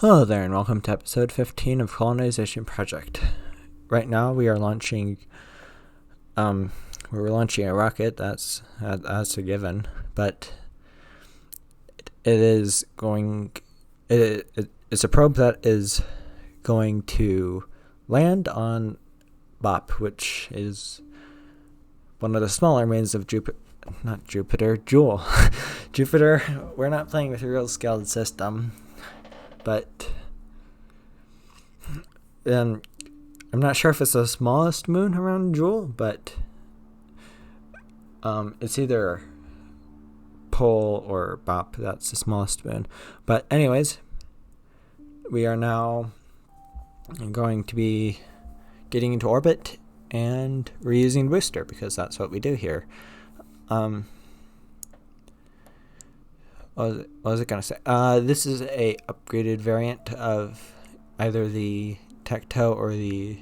Hello there, and welcome to episode 15 of Kolonization Project. Right now, we are launching. We're launching a rocket. That's a given, but it is going. It's a probe that is going to land on BOP, which is one of the smaller moons of Jupiter. Not Jupiter, Jool. Jupiter. We're not playing with a real scaled system. But I'm not sure if it's the smallest moon around Jool, but it's either Pole or Bop. That's the smallest moon. But anyways, we are now going to be getting into orbit, and we're using booster because that's what we do here. What was it going to say? This is a upgraded variant of either the Tecto or the,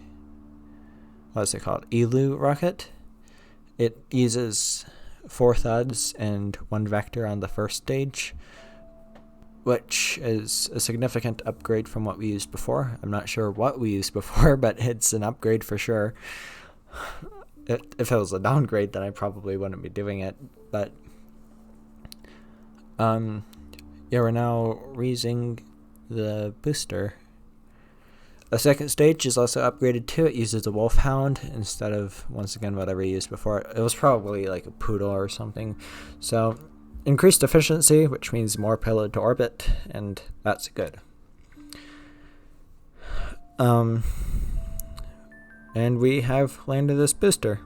what's it called, Elu rocket. It uses 4 thuds and 1 vector on the first stage, which is a significant upgrade from what we used before. I'm not sure what we used before, but it's an upgrade for sure. If it was a downgrade, then I probably wouldn't be doing it, but we're now reusing the booster. The second stage is also upgraded too. It uses a wolfhound instead of, once again, whatever we used before. It was probably like a poodle or something. So, increased efficiency, which means more payload to orbit, and that's good. And we have landed this booster.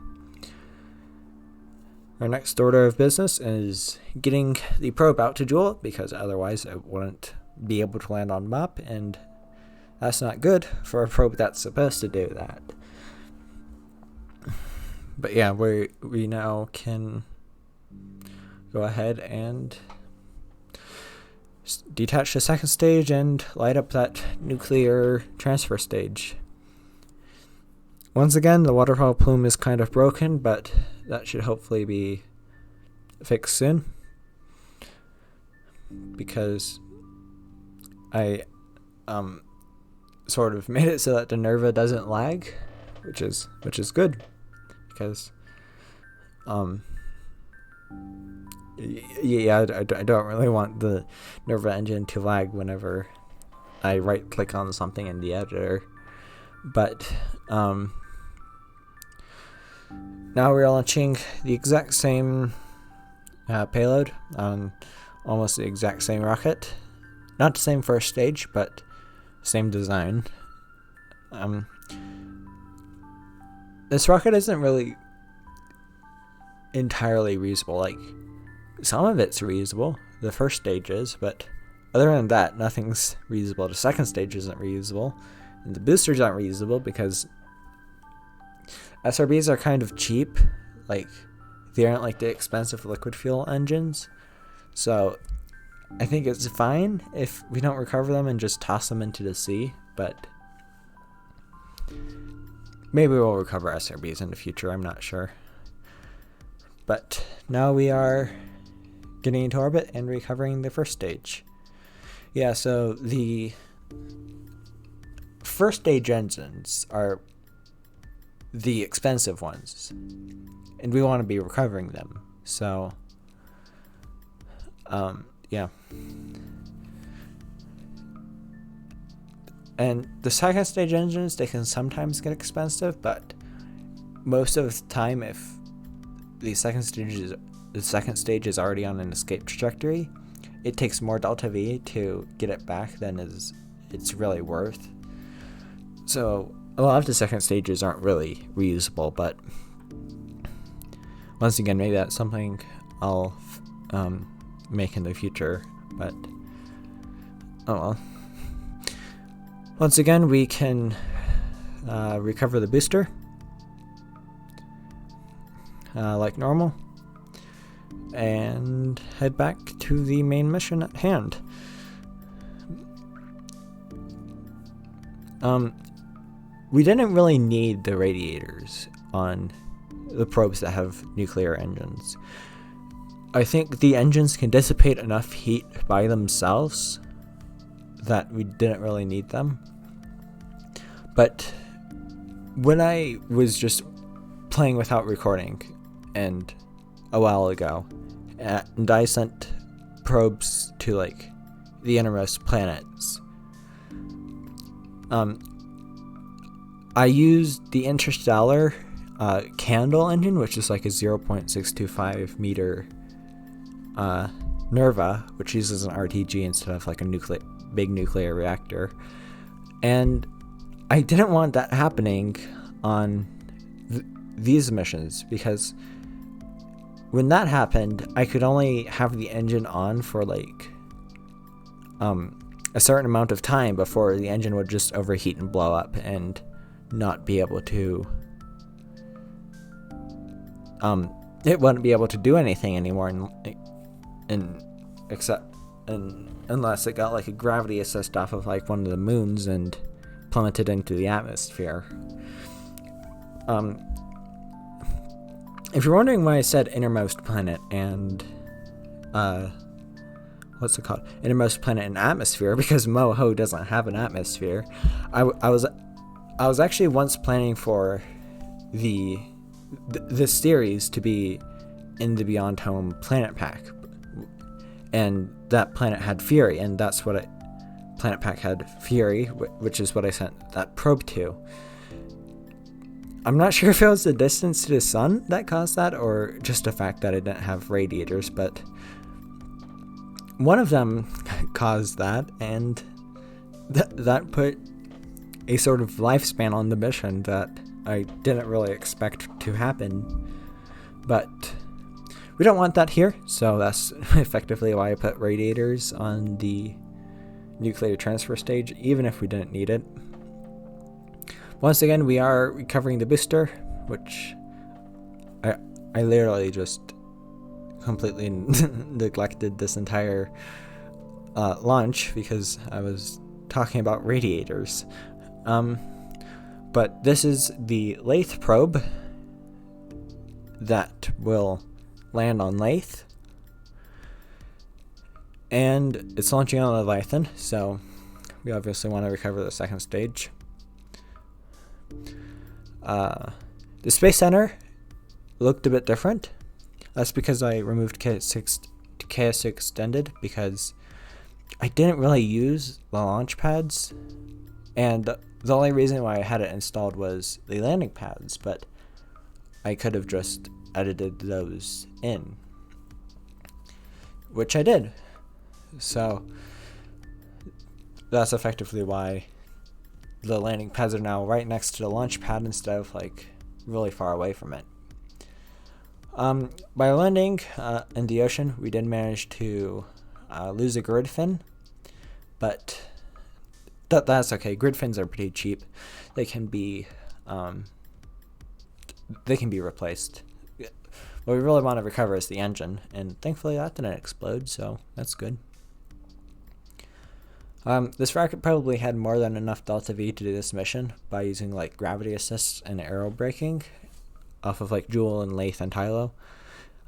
Our next order of business is getting the probe out to Jool, because otherwise it wouldn't be able to land on MOP, and that's not good for a probe that's supposed to do that. But yeah, we now can go ahead and detach the second stage and light up that nuclear transfer stage. Once again, the waterfall plume is kind of broken, but that should hopefully be fixed soon, because I sort of made it so that the Nerva doesn't lag, which is good, because I don't really want the Nerva engine to lag whenever I right click on something in the editor. But now we're launching the exact same payload on almost the exact same rocket. Not the same first stage, but same design. This rocket isn't really entirely reusable. Like, some of it's reusable, the first stage is, but other than that, nothing's reusable. The second stage isn't reusable, and the boosters aren't reusable because SRBs are kind of cheap. Like, they aren't like the expensive liquid fuel engines. So I think it's fine if we don't recover them and just toss them into the sea, but maybe we'll recover SRBs in the future, I'm not sure. But now we are getting into orbit and recovering the first stage. Yeah, so the first stage engines are the expensive ones, and we want to be recovering them. So yeah. And the second stage engines, they can sometimes get expensive, but most of the time, if the second stage is already on an escape trajectory, it takes more delta V to get it back than it's really worth. So a lot of the second stages aren't really reusable, but once again, maybe that's something I'll make in the future, but oh well. Once again, we can recover the booster like normal and head back to the main mission at hand. We didn't really need the radiators on the probes that have nuclear engines. I think the engines can dissipate enough heat by themselves that we didn't really need them. But when I was just playing without recording and a while ago, and I sent probes to like the innermost planets, I used the interstellar candle engine, which is like a 0.625 meter Nerva, which uses an RTG instead of like a big nuclear reactor. And I didn't want that happening on these missions, because when that happened, I could only have the engine on for like a certain amount of time before the engine would just overheat and blow up and not be able to it wouldn't be able to do anything anymore unless it got like a gravity assist off of like one of the moons and plummeted into the atmosphere. If you're wondering why I said innermost planet and what's it called? Innermost planet and atmosphere, because Moho doesn't have an atmosphere. I was actually once planning for this series to be in the Beyond Home planet pack, and that planet had Fury, and that's what planet pack had Fury, which is what I sent that probe to. I'm not sure if it was the distance to the sun that caused that, or just the fact that it didn't have radiators, but one of them caused that, and that put a sort of lifespan on the mission that I didn't really expect to happen. But we don't want that here, so that's effectively why I put radiators on the nuclear transfer stage, even if we didn't need it. Once again, we are recovering the booster, which I literally just completely neglected this entire launch because I was talking about radiators. But this is the Lathe probe that will land on Lathe, and it's launching on Leviathan, so we obviously want to recover the second stage. The Space Center looked a bit different. That's because I removed KS Extended, because I didn't really use the launch pads, and the only reason why I had it installed was the landing pads, but I could have just edited those in, which I did. So that's effectively why the landing pads are now right next to the launch pad instead of like really far away from it. By landing in the ocean, we did manage to lose a grid fin, but that's okay. Grid fins are pretty cheap. They can be replaced. What we really want to recover is the engine, and thankfully that didn't explode, so that's good. This rocket probably had more than enough delta V to do this mission by using like gravity assists and aero braking off of like Jool and Lathe and Tylo.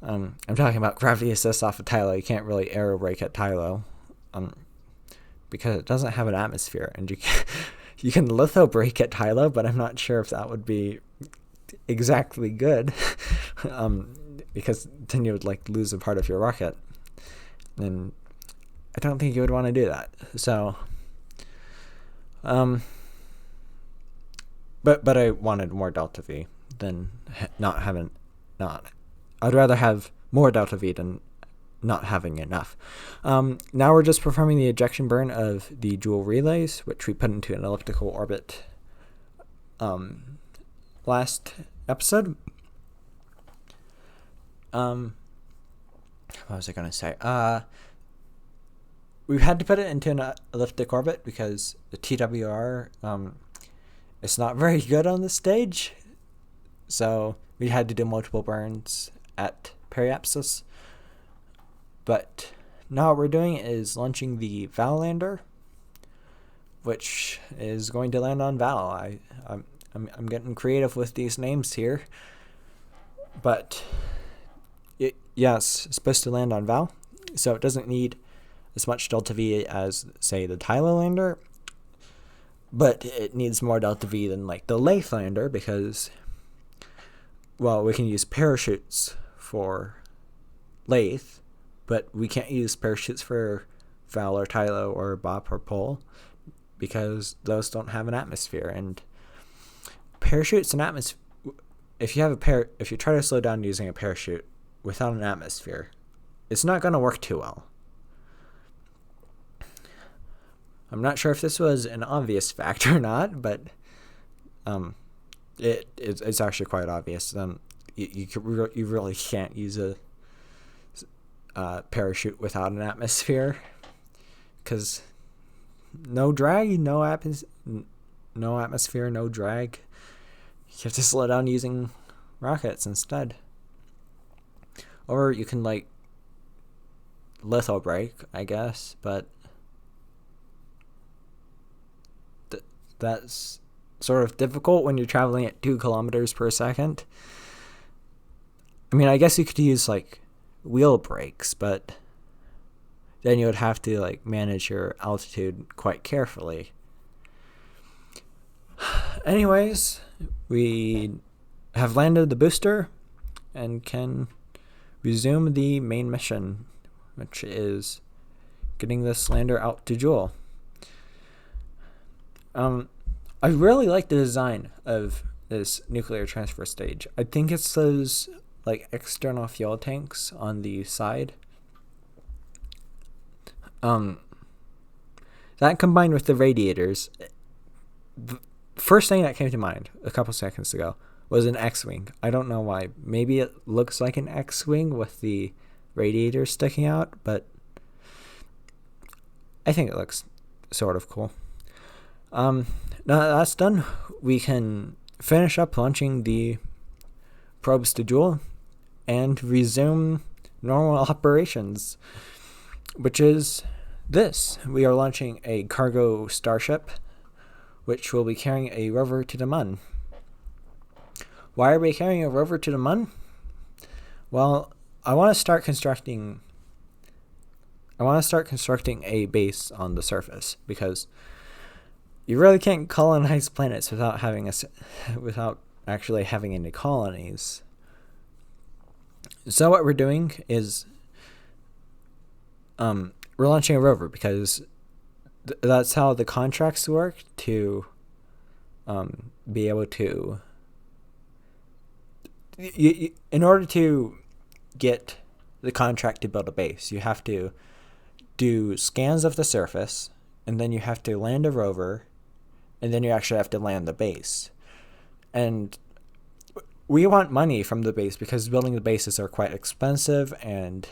I'm talking about gravity assists off of Tylo. You can't really aero brake at Tylo, because it doesn't have an atmosphere, and you can litho brake at Tylo, but I'm not sure if that would be exactly good, because then you would like lose a part of your rocket, and I don't think you would want to do that. So, but I wanted more delta V than not having. I'd rather have more delta V than not having enough. Now we're just performing the ejection burn of the Jool relays, which we put into an elliptical orbit last episode. What was I going to say? We had to put it into an elliptic orbit because the TWR is not very good on this stage. So we had to do multiple burns at periapsis. But now what we're doing is launching the Val lander, which is going to land on Val. I'm getting creative with these names here, but it's supposed to land on Val, so it doesn't need as much delta V as, say, the Tylo lander, but it needs more delta V than like the Lathe lander because, well, we can use parachutes for Lathe, but we can't use parachutes for Val or Tylo or Bop or Pole because those don't have an atmosphere. And parachutes and atmosphere, if you try to slow down using a parachute without an atmosphere, it's not going to work too well. I'm not sure if this was an obvious fact or not, but it's actually quite obvious. You really can't use a parachute without an atmosphere because no drag, no atmosphere, no drag. You have to slow down using rockets instead. Or you can like litho brake, I guess, but that's sort of difficult when you're traveling at 2 kilometers per second. I mean, I guess you could use like wheel brakes, but then you would have to like manage your altitude quite carefully. Anyways, we have landed the booster and can resume the main mission, which is getting this lander out to Jool. I really like the design of this nuclear transfer stage. I think it's those like external fuel tanks on the side. That combined with the radiators, the first thing that came to mind a couple seconds ago was an X-Wing. I don't know why. Maybe it looks like an X-Wing with the radiators sticking out, but I think it looks sort of cool. Now that that's done, we can finish up launching the probes to Jool and resume normal operations, which is this. We are launching a cargo starship, which will be carrying a rover to the Mun. Why are we carrying a rover to the Mun? Well, I want to start constructing a base on the surface because you really can't colonize planets without actually having any colonies. So what we're doing is we're launching a rover because that's how the contracts work to be able to in order to get the contract to build a base, you have to do scans of the surface, and then you have to land a rover, and then you actually have to land the base. And we want money from the base because building the bases are quite expensive, and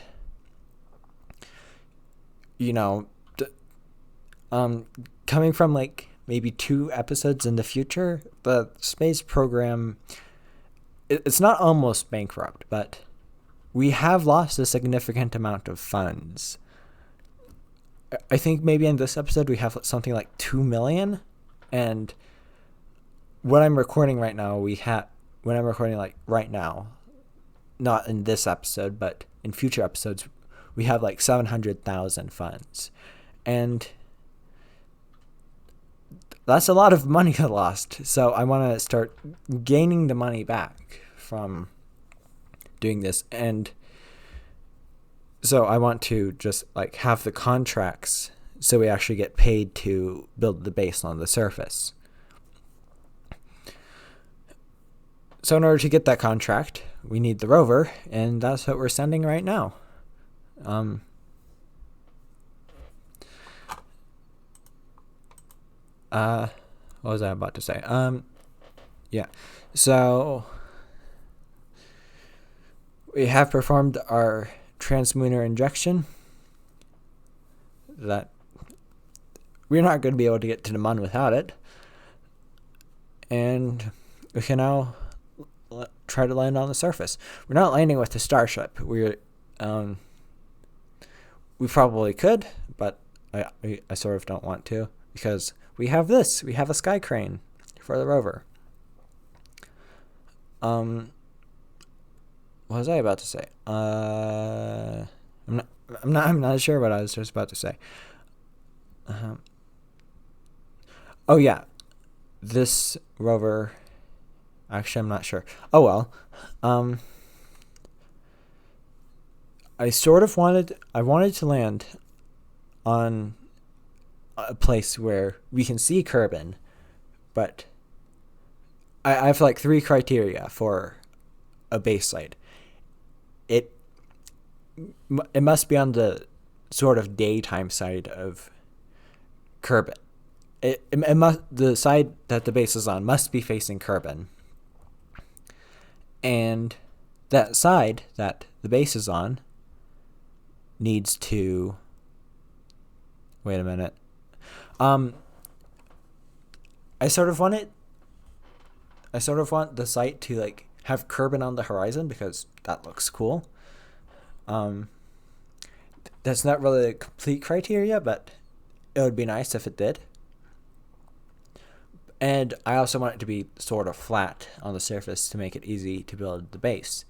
coming from like maybe 2 episodes in the future, the space program, it's not almost bankrupt, but we have lost a significant amount of funds. I think maybe in this episode we have something like 2 million, and when I'm recording right now, not in this episode, but in future episodes, we have like 700,000 funds, and that's a lot of money lost. So I want to start gaining the money back from doing this, and so I want to just like have the contracts so we actually get paid to build the base on the surface. So in order to get that contract, we need the rover, and that's what we're sending right now. What was I about to say? Yeah. So we have performed our transmunar injection. That we're not going to be able to get to the Mun without it, and we can now try to land on the surface. We're not landing with the starship. We probably could, but I sort of don't want to because we have this. We have a sky crane for the rover. What was I about to say? I'm not sure what I was just about to say. Oh yeah, this rover. Actually, I'm not sure. Oh well. I wanted to land on a place where we can see Kerbin, but I have like 3 criteria for a base site. It must be on the sort of daytime side of Kerbin. It must, the side that the base is on must be facing Kerbin, and that side that the base is on needs to. Wait a minute. I sort of want the site to like have Kerbin on the horizon because that looks cool. That's not really a complete criteria, but it would be nice if it did. And I also want it to be sort of flat on the surface to make it easy to build the base.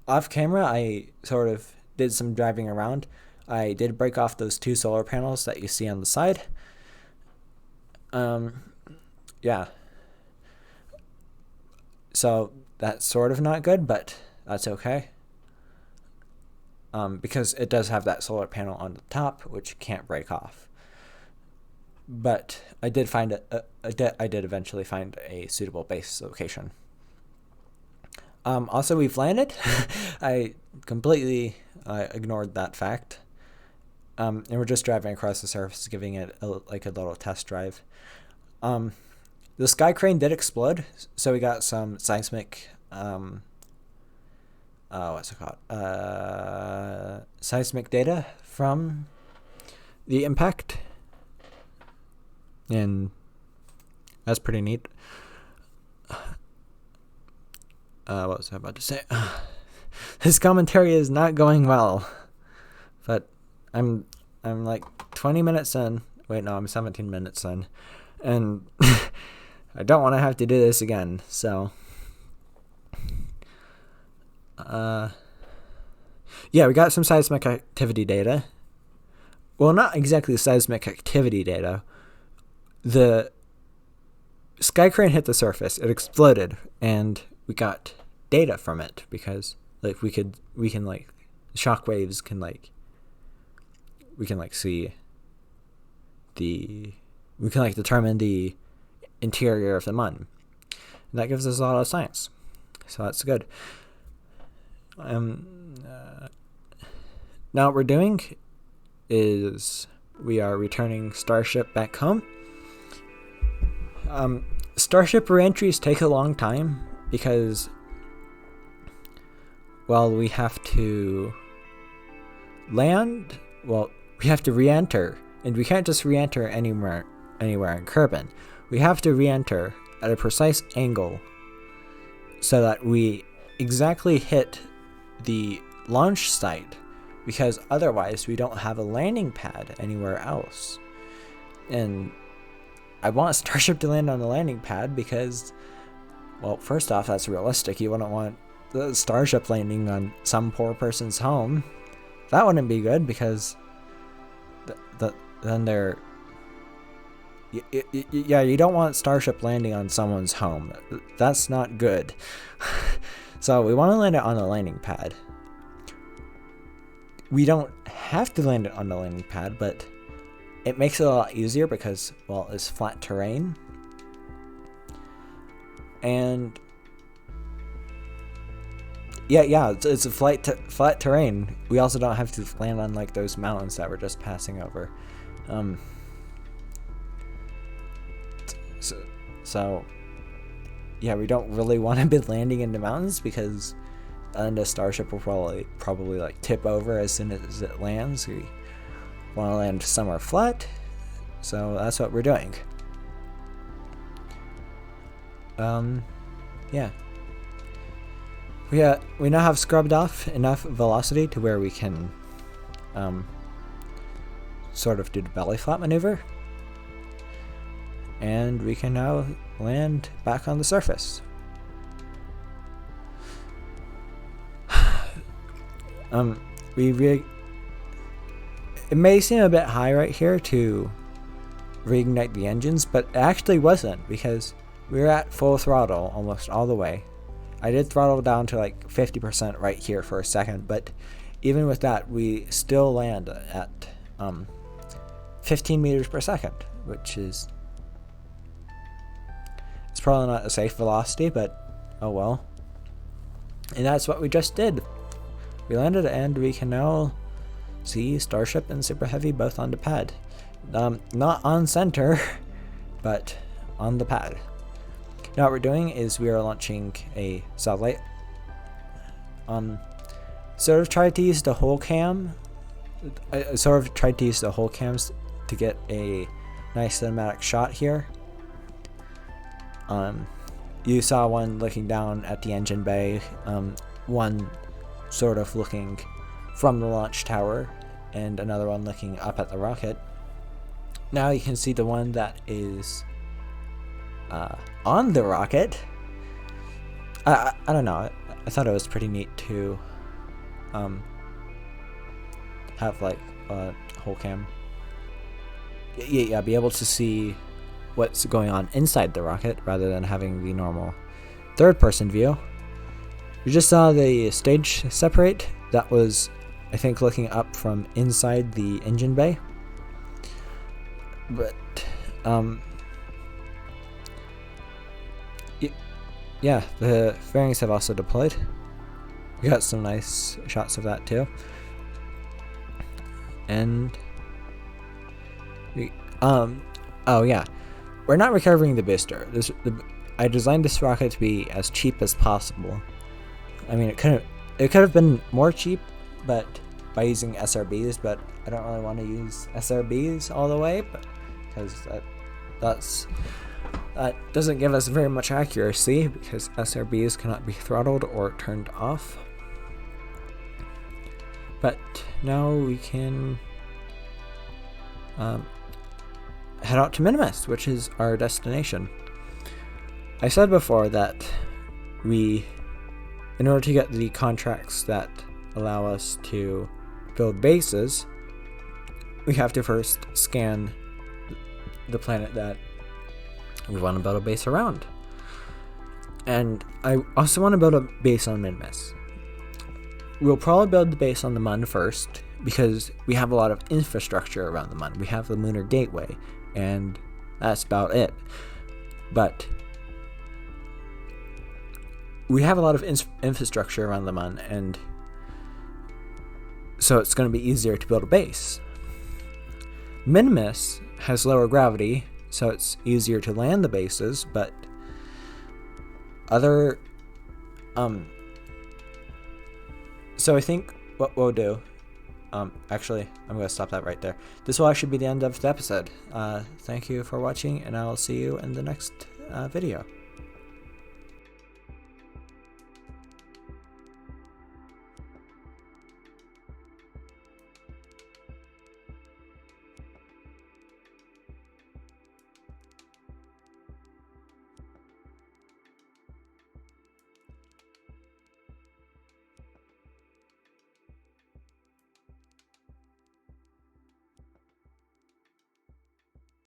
Off camera, I sort of did some driving around. I did break off those 2 solar panels that you see on the side. Yeah. So that's sort of not good, but that's okay. Because it does have that solar panel on the top, which can't break off. But I did find I did eventually find a suitable base location. Also, we've landed. I completely ignored that fact. And we're just driving across the surface, giving it a little test drive. The sky crane did explode, so we got some seismic. What's it called? Seismic data from the impact, and that's pretty neat. What was I about to say? This commentary is not going well, but I'm like 20 minutes in. Wait, no, I'm 17 minutes in, and I don't want to have to do this again. So, yeah, we got some seismic activity data. Well, not exactly seismic activity data. The sky crane hit the surface. It exploded, and we got data from it because like we can like shock waves can like we can like see the we can like determine the interior of the Mun. And that gives us a lot of science, so that's good. Now what we're doing is we are returning Starship back home. Starship reentries take a long time because, well, we have to land. Well, we have to re-enter, and we can't just re-enter anywhere in Kerbin. We have to re-enter at a precise angle so that we exactly hit the launch site, because otherwise we don't have a landing pad anywhere else. And I want Starship to land on the landing pad because, well, first off, that's realistic. You wouldn't want the Starship landing on some poor person's home. That wouldn't be good because then they're... Yeah, you don't want Starship landing on someone's home. That's not good. So we want to land it on the landing pad. We don't have to land it on the landing pad, but it makes it a lot easier because, well, it's flat terrain. And yeah, it's a flat terrain. We also don't have to land on like those mountains that we're just passing over. So yeah, we don't really want to be landing in the mountains because then the Starship will probably like tip over as soon as it lands. We want to land somewhere flat, so that's what we're doing. Yeah. We now have scrubbed off enough velocity to where we can sort of do the belly flap maneuver, and we can now land back on the surface. It may seem a bit high right here to reignite the engines, but it actually wasn't, because we were at full throttle almost all the way. I did throttle down to like 50% right here for a second, but even with that, we still land at 15 meters per second, which is, it's probably not a safe velocity, but oh well. And that's what we just did. We landed, and we can now see Starship and Super Heavy both on the pad. Not on center, but on the pad. Now what we're doing is we are launching a satellite. Sort of tried to use the whole cam. I sort of tried to use the whole cams to get a nice cinematic shot here. You saw one looking down at the engine bay, one sort of looking from the launch tower, and another one looking up at the rocket. Now you can see the one that is on the rocket. I don't know. I thought it was pretty neat to have like a whole cam. Yeah, be able to see what's going on inside the rocket rather than having the normal third-person view. We just saw the stage separate. That was, I think, looking up from inside the engine bay. But yeah, the fairings have also deployed. We got some nice shots of that too. And we, oh yeah, we're not recovering the booster. I designed this rocket to be as cheap as possible. I mean, it could have been more cheap, but by using SRBs, but I don't really want to use SRBs all the way, but because that doesn't give us very much accuracy, because SRBs cannot be throttled or turned off. But now we can head out to Minmus, which is our destination. I said before that in order to get the contracts that allow us to build bases, we have to first scan the planet that we want to build a base around. And I also want to build a base on Minmus. We'll probably build the base on the Mun first, because we have a lot of infrastructure around the Mun. We have the Lunar Gateway, and that's about it. But we have a lot of infrastructure around the Mun, and so it's going to be easier to build a base. Minmus has lower gravity, so it's easier to land the bases, but other so I think what we'll do, actually I'm going to stop that right there. This will actually be the end of the episode. Thank you for watching, and I'll see you in the next video.